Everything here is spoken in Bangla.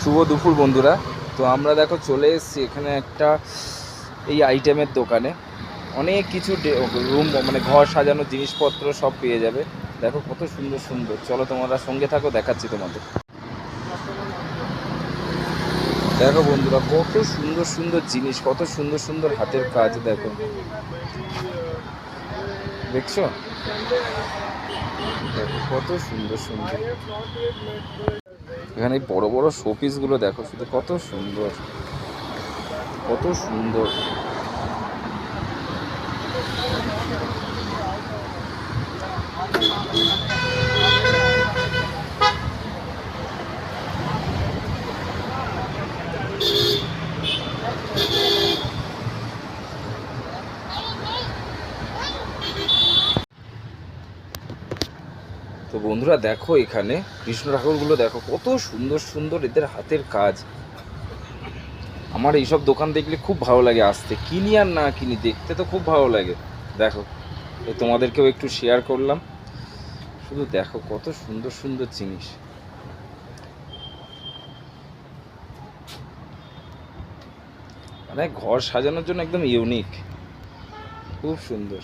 শুভ দুপুর বন্ধুরা। তো আমরা দেখো চলে এসেছি এখানে একটা এই আইটেমের দোকানে। অনেক কিছু রুম মানে ঘর সাজানোর জিনিসপত্র সব পেয়ে যাবে। দেখো কত সুন্দর সুন্দর। চলো তোমরা সঙ্গে থাকো, দেখাচ্ছি তোমাদের। দেখো বন্ধুরা কত সুন্দর সুন্দর জিনিস, কত সুন্দর সুন্দর হাতের কাজ। দেখো, দেখছো? দেখো কত সুন্দর সুন্দর। এখানে বড় বড় শোপিসগুলো দেখো শুধু, কত সুন্দর, কত সুন্দর। তো বন্ধুরা দেখো, এখানে কৃষ্ণ ঠাকুরগুলো দেখো কত সুন্দর সুন্দর, এদের হাতের কাজ। আমার এইসব দোকান দেখলে খুব ভালো লাগে আসতে, কিনি আর না কিনি, দেখতে তো খুব ভালো লাগে। দেখো, তোমাদেরকেও একটু শেয়ার করলাম। শুধু দেখো কত সুন্দর সুন্দর জিনিস, মানে ঘর সাজানোর জন্য একদম ইউনিক, খুব সুন্দর।